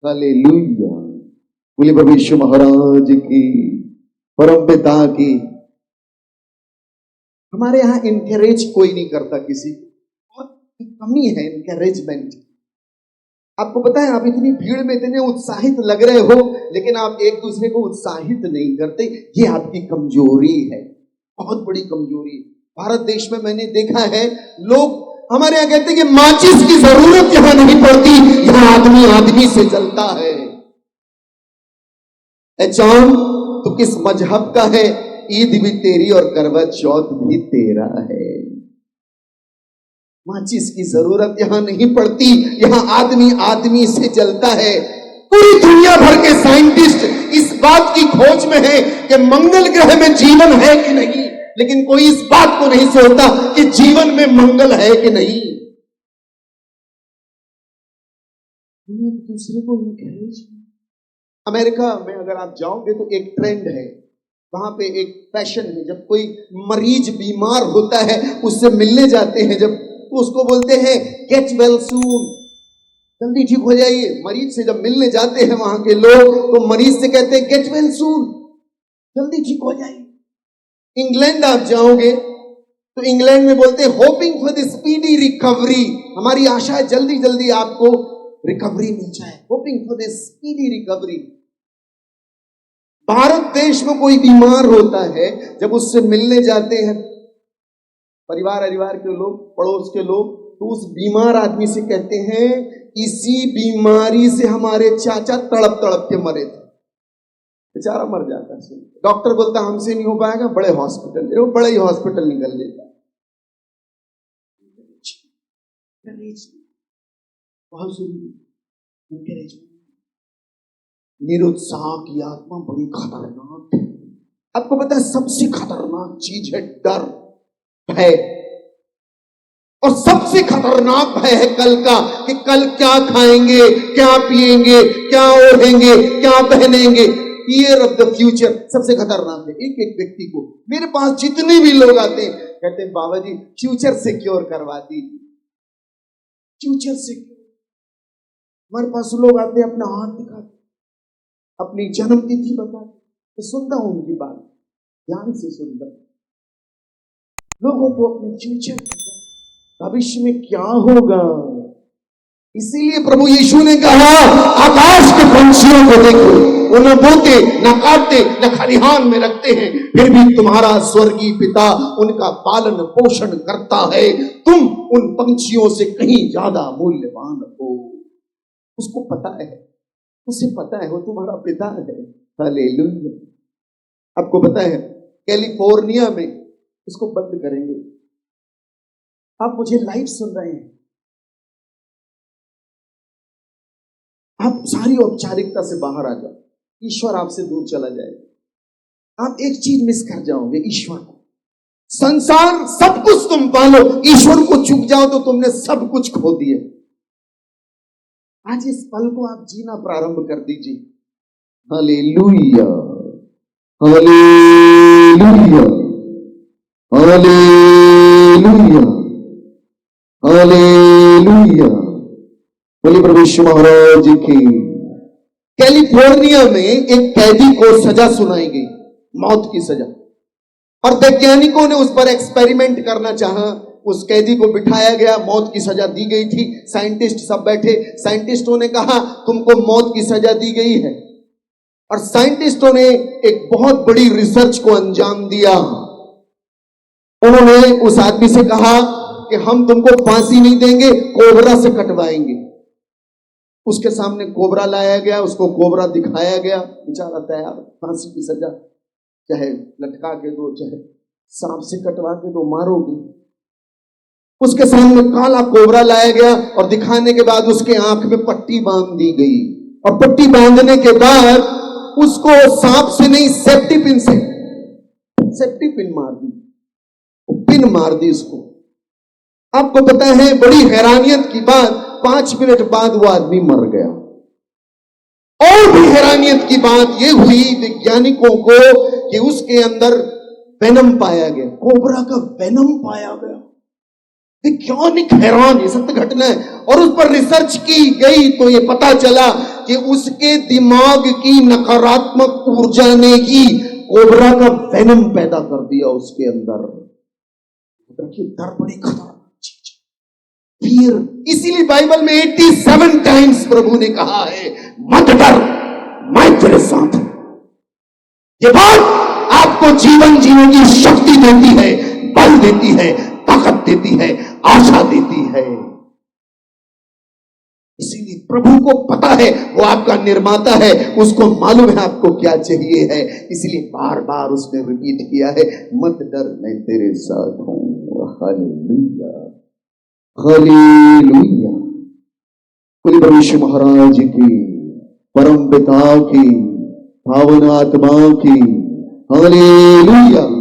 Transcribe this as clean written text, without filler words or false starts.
Hallelujah. बोले भविष्य महाराज की, परम पिता की। हमारे यहां इनकरेज कोई नहीं करता किसी को, बहुत कमी है इनकरेजमेंट। आपको पता है, आप इतनी भीड़ में इतने उत्साहित लग रहे हो, लेकिन आप एक दूसरे को उत्साहित नहीं करते। ये आपकी कमजोरी है, बहुत बड़ी कमजोरी। भारत देश में मैंने देखा है, लोग हमारे यहां कहते हैं कि माचिस की जरूरत यहां नहीं पड़ती, यहां आदमी आदमी से चलता है। चांद तो किस मजहब का है, ईद भी तेरी और करवा चौथ भी तेरा है। माचिस की जरूरत यहां नहीं पड़ती, यहां आदमी आदमी से चलता है। पूरी दुनिया भर के साइंटिस्ट इस बात की खोज में है कि मंगल ग्रह में जीवन है कि नहीं, लेकिन कोई इस बात को नहीं सोचता कि जीवन में मंगल है कि नहीं। दूसरे को इनकरेज। अमेरिका में अगर आप जाओगे तो एक ट्रेंड है, वहां पे एक फैशन है, जब कोई मरीज बीमार होता है उससे मिलने जाते हैं, जब तो उसको बोलते हैं गेट वेल सून, जल्दी ठीक हो जाइए। मरीज से जब मिलने जाते हैं वहां के लोग, तो मरीज से कहते हैं गेट वेल सून, जल्दी ठीक हो जाइए। इंग्लैंड आप जाओगे तो इंग्लैंड में बोलते हैं hoping for the speedy recovery, हमारी आशा है जल्दी जल्दी आपको रिकवरी मिल जाए, hoping for the speedy recovery. Bharat देश में कोई बीमार होता है, जब उससे मिलने जाते हैं परिवार के लोग, पड़ोस के लोग, तो उस बीमार आदमी से कहते हैं इसी बीमारी से हमारे चाचा तड़प तड़प के मरे थे। बेचारा मर जाता है, डॉक्टर बोलता हमसे नहीं हो पाएगा, बड़े हॉस्पिटल, वो बड़े ही हॉस्पिटल निकल लेता है। बहुत जरूरी। निरुत्साह की आत्मा बड़ी खतरनाक है। आपको पता है सबसे खतरनाक चीज है डर, भय। और सबसे खतरनाक भय है कल का, कि कल क्या खाएंगे, क्या पिएंगे, क्या ओढ़ेंगे, क्या पहनेंगे। फियर ऑफ द फ्यूचर सबसे खतरनाक है। एक एक व्यक्ति को, मेरे पास जितने भी लोग आते हैं कहते हैं बाबा जी फ्यूचर सिक्योर करवा दीजिए, फ्यूचर सिक्योर। हमारे पास लोग आते हैं, अपना हाथ दिखाते, अपनी जन्म तिथि बताते, तो सुनता हूं उनकी बात, ध्यान से सुनता। लोगों को अपने फ्यूचर, भविष्य में क्या होगा। इसीलिए प्रभु यीशु ने कहा आकाश के पंछियों को देखो, वो न बोते न काटते न खलिहान में रखते हैं, फिर भी तुम्हारा स्वर्गीय पिता उनका पालन पोषण करता है। तुम उन पंछियों से कहीं ज्यादा मूल्यवान हो। उसको पता है, उसे पता है वो तुम्हारा पिता है। हालेलुया। आपको पता है कैलिफोर्निया में इसको बंद करेंगे। आप मुझे लाइव सुन रहे हैं, आप सारी औपचारिकता से बाहर आ जाओ, ईश्वर आपसे दूर चला जाएगा। आप एक चीज मिस कर जाओगे, ईश्वर को। संसार सब कुछ तुम पालो, ईश्वर को चूक जाओ तो तुमने सब कुछ खो दिया। आज इस पल को आप जीना प्रारंभ कर दीजिए। Hallelujah, hallelujah, hallelujah, hallelujah. बोलिए प्रभु यीशु महाराज की। कैलिफोर्निया में एक कैदी को सजा सुनाई गई, मौत की सजा, और वैज्ञानिकों ने उस पर एक्सपेरिमेंट करना चाहा। उस कैदी को बिठाया गया, मौत की सजा दी गई थी। साइंटिस्ट सब बैठे, साइंटिस्टों ने कहा तुमको मौत की सजा दी गई है, और साइंटिस्टों ने एक बहुत बड़ी रिसर्च को अंजाम दिया। उन्होंने उस आदमी से कहा कि हम तुमको फांसी नहीं देंगे, कोबरा से कटवाएंगे। उसके सामने कोबरा लाया गया, उसको कोबरा दिखाया गया, बेचारा तैयार, फांसी की सजा, चाहे लटका के दो, चाहे सांप से कटवा के दो, मारोगे। उसके सामने काला कोबरा लाया गया और दिखाने के बाद उसके आंख में पट्टी बांध दी गई, और पट्टी बांधने के बाद उसको सांप से नहीं सेफ्टी पिन से, सेफ्टी पिन मार दी, पिन मार दी उसको। आपको पता है बड़ी हैरानियत की बात, 5 मिनट बाद वो आदमी मर गया। और भी हैरानियत की बात यह हुई वैज्ञानिकों को कि उसके अंदर वेनम पाया गया, कोबरा का वेनम पाया गया। वैज्ञानिक हैरान, ये सत्य घटना है। और उस पर रिसर्च की गई तो ये पता चला कि उसके दिमाग की नकारात्मक ऊर्जा ने ही कोबरा का वेनम पैदा कर दिया उसके अंदर। देखिए, डर बड़ी खतरनाक चीज है, फिर। इसीलिए बाइबल में 87 टाइम्स प्रभु ने कहा है, मत डर, मैं तेरे साथ हूं। ये बात आपको जीवन जीने की शक्ति देती है, बल देती है, ताकत देती है, आशा देती है। इसीलिए प्रभु को पता है, वो आपका निर्माता है, उसको मालूम है आपको क्या चाहिए है। इसलिए बार बार उसने रिपीट किया है, मत डर, मैं तेरे साथ हूं। Hallelujah, hallelujah. बोलिए प्रभु यीशु महाराज की, परम पिता की, पावन आत्मा की, हालेलुया।